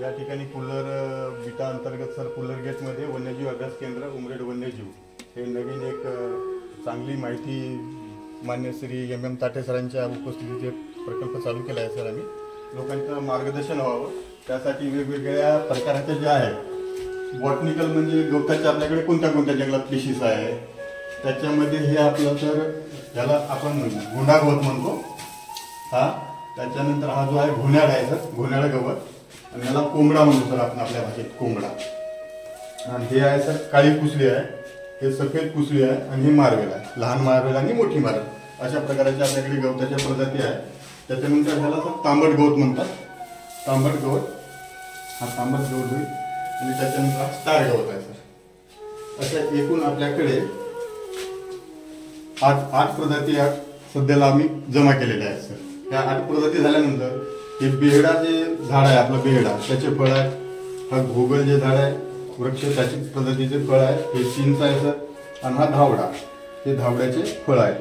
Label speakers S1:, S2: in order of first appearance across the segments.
S1: या ठिकाणी पुल्लर विटा अंतर्गत सर पुल्लर गेटमध्ये वन्यजीव अभ्यास केंद्र उमरेड वन्यजीव हे नवीन एक चांगली माहिती मान्य श्री MM ताटे सरांच्या उपस्थितीत प्रकल्प चालू केला आहे। सर आम्ही लोकांचं मार्गदर्शन व्हावं त्यासाठी वेगवेगळ्या प्रकारचे जे आहे बॉटनिकल म्हणजे गवताच्या आपल्याकडे कोणत्या कोणत्या जंगलात स्पीशीज आहे त्याच्यामध्ये हे आपलं तर याला आपण गुंडा गवत म्हणतो हा, त्याच्यानंतर हा जो आहे घोण्याळ आहे सर घोण्याळ गवत आणि याला कोंबडा म्हणतो सर आपण आपल्या भाषेत कोंबडा। आणि हे आहे सर काळी कुसळी आहे, हे सफेद कुसळी आहे आणि हे मार्वेल आहे, लहान मार्वेल आणि मोठी मार्वेल अशा प्रकारच्या आपल्याकडे गवताच्या प्रजाती आहेत। त्याच्यानंतर ह्याला सर तांबट गवत म्हणतात, तांबट गवत हा तांबट गवत होईल आणि त्याच्यानंतर हा स्टार गवत आहे सर। अशा एकूण आपल्याकडे आठ प्रजाती सध्याला आम्ही जमा केलेल्या आहेत सर। या 8 प्रजाती झाल्यानंतर हे बेहडा जे झाड आहे आपलं बेहडा त्याचे फळ आहे, हा घोगल जे झाड आहे वृक्ष त्याची प्रजातीचे फळ आहे, हे चिंच आहे सर आणि हा धावडा हे धावड्याचे फळ आहे।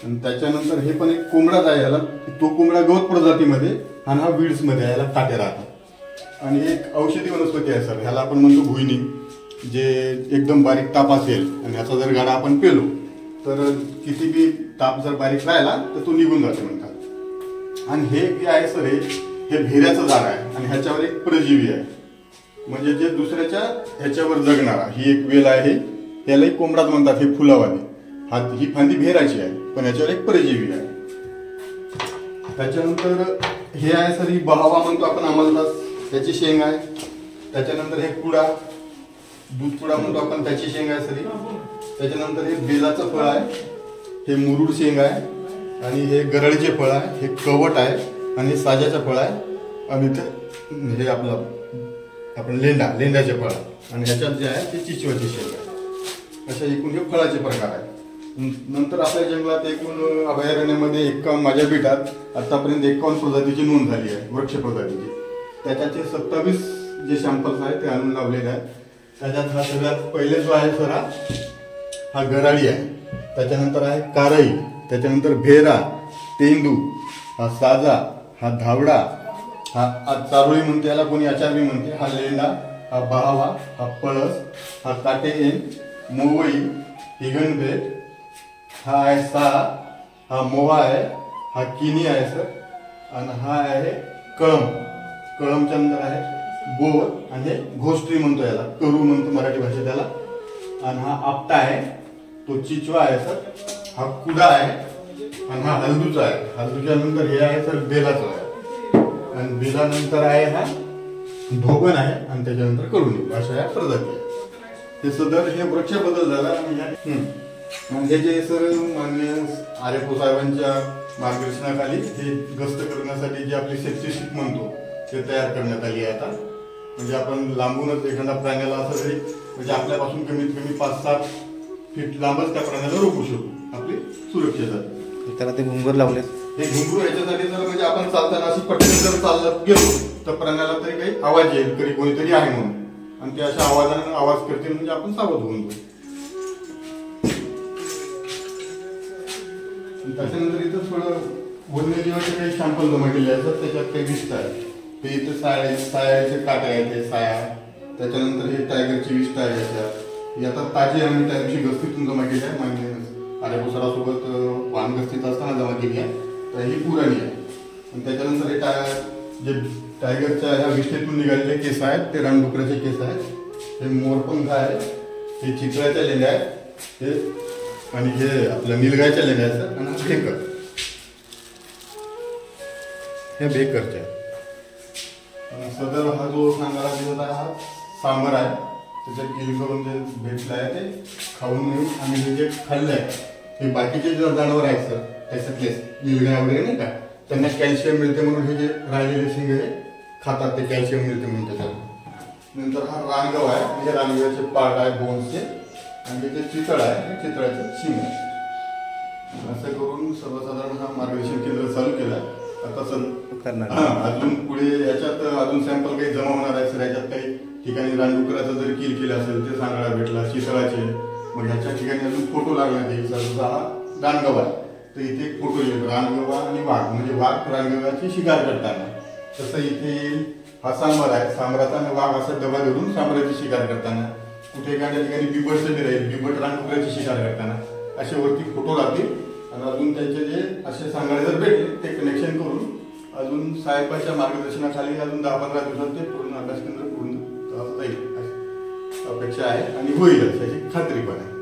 S1: आणि त्याच्यानंतर हे पण एक कोंबडाच आहे, याला तो कोंबडा गवत प्रजातीमध्ये आणि हा वीड्स मध्ये याला काटे राहतात। आणि एक औषधी वनस्पती आहे सर, ह्याला आपण म्हणतो भुईनिंग, जे एकदम बारीक ताप असेल आणि ह्याचा जर गाडा आपण पेलो तर किती बी ताप जर बारीक राहिला तर तो निघून जाते म्हणतात। आणि हे जे आहे सर हे भेऱ्याचं झाड आहे आणि ह्याच्यावर एक परजीवी आहे म्हणजे जे दुसऱ्याच्या ह्याच्यावर जगणारा ही एक वेल आहे, याला कोंबडाच म्हणतात। हे फुलावाली ही फांदी भेराची आहे पण ह्याच्यावर एक परजीवी आहे। त्याच्यानंतर हे आहे सर ही बहावा म्हणतो आपण अमलतास त्याची शेंग आहे। त्याच्यानंतर हे कुडा दूध कुडा म्हणतो आपण त्याची शेंग आहे सर। त्याच्यानंतर हे बेलाचं फळ आहे, हे मुरुड शेंग आहे आणि हे गरळचे फळ आहे, हे कवट आहे आणि हे साजाचं फळ आहे आणि हे आपण लेंड्याचे फळ आणि ह्याच्यात जे आहे ते चिचवाची शेंग आहे। अशा एकूण हे फळाचे प्रकार आहे। नंतर आपल्या जंगलात एकूण अभयारण्यामध्ये 51 माझ्या बेटात आतापर्यंत 51 प्रजातीची नोंद झाली आहे वृक्ष प्रजातीची। त्याच्याचे 27 जे सॅम्पल्स आहेत ते आणून लावलेले आहेत। त्याच्यात हा सगळ्यात पहिले जो आहे सर हा गराळी आहे, त्याच्यानंतर आहे कारई, त्याच्यानंतर भेरा, तेंदू, हा साजा, हा धावडा, हा चारोळी म्हणते याला कोणी आचारवी म्हणते, हा लेंडा, हा बहावा, हा पळस, हा काटेएन, मोवई, हिगणभेट, हा आहे सा, हा मोहा आहे, हा किनी आहे सर आणि हा आहे कळम, कळमच्या नंतर आहे बोर आणि हे घोष्टी म्हणतो याला, करू म्हणतो मराठी भाषेत त्याला। आणि हा आपटा आहे तो चिचवा आहे सर, हा कुडा आहे आणि हा हलदूचा आहे। हलदूच्या नंतर हे आहे सर बेलाचं आहे आणि बेलानंतर आहे हा धोबण आहे आणि त्याच्यानंतर करुणी अशा या प्रजाती आहे। हे सदर हे वृक्ष बदल झाला आणि हे जे सर मान्य आरेफो साहेबांच्या मार्गदर्शनाखाली हे गस्त करण्यासाठी जी आपली सेफ्टी शीट म्हणतो ते तयार करण्यात आली आहे आता। म्हणजे आपण लांबूनच एखाद्या प्राण्याला असं तरी म्हणजे आपल्यापासून कमीत कमी 5-7 फीट लांबच त्या प्राण्याला रोखू शकतो आपली सुरक्षेसाठी।
S2: त्याला ते घुंगूर लावले,
S1: हे घुंगूर याच्यासाठी जर म्हणजे आपण चालताना अशी पटकन जर चालत गेलो तर प्राण्याला तरी काही आवाज येईल तरी कोणीतरी आहे म्हणून आणि ते अशा आवाजाने आवाज करतील म्हणजे आपण सावध होऊन जाऊ। त्याच्यानंतर इथं थोडं वन्यजीवाचे काही सॅम्पल जमा केले आहेत त्याच्यात काही विष्ट आहे, हे इथं सायाचे काटे आहेत, हे साया, त्याच्यानंतर हे टायगरची विष्ट आहे याच्यात, ही आता ताजी आम्ही त्या दिवशी गस्तीतून जमा केली आहे, मान्य आरेपोसरासोबत वाहन गस्तीत असताना जमा केली आहे तर ही पुराणी आहे। आणि त्याच्यानंतर हे जे टायगरच्या ह्या विष्ठेतून निघालेले केस आहेत ते रानडुकराचे केस आहेत, हे मोरपंख आहे, हे चितळ्याच्या लेण्या आहेत, हे आणि हे आपल्या निलगायच्या लेण्या आहेत आणि भेकर, हे भेकरचे आहेत। सदर हा जो सांगायला दिसत आहे हा सांबर आहे, त्याच्यात गिरी करून जे भेटलं आहे ते खाऊन घेऊन आणि हे जे खाल्लं आहे हे बाकीचे जे जनावर आहेत सर त्याच्यातले निलगाय वगैरे नाही का त्यांना कॅल्शियम मिळते म्हणून हे जे राहिलेले शिंग हे खातात, ते कॅल्शियम मिळते म्हणून त्याच्यात। नंतर हा रानगव आहे, म्हणजे रानगव्याचे पार्ट आहे बोन्सचे आणि हे जे चितळ आहे हे चितळाचे शिंग आहे। असं करून सर्वसाधारण हा मार्गदर्शन केंद्र चालू केलं आहे आता सर। अजून पुढे याच्यात अजून सॅम्पल काही जमा होणार आहे सर। याच्यात काही ठिकाणी रानडुकराचं जर किल केलं असेल ते सांगायला भेटला, चितळाचे, मग ह्याच्या ठिकाणी अजून फोटो लागण्यात येईल सर। हा रानगवा आहे तर इथे एक फोटो येईल रानगवा आणि वाघ, म्हणजे वाघ रानगव्याची शिकार करताना तसं इथे येईल हा सांबर आहे. सांबराचा वाघ असा डबा धरून सांबराची शिकार करताना, कुठे एखाद्या ठिकाणी बिबट बी राहील, बिबट रानडुकराची शिकार करताना असे वरती फोटो राहतील. आणि अजून त्यांचे जे असे सांगाडे जर भेटले ते कनेक्शन करून अजून साहेबांच्या मार्गदर्शनाखाली अजून 10-15 दिवसात ते पूर्ण अभ्यास केंद्र पूर्ण जाईल अपेक्षा आहे आणि होईलच याची खात्री पण आहे.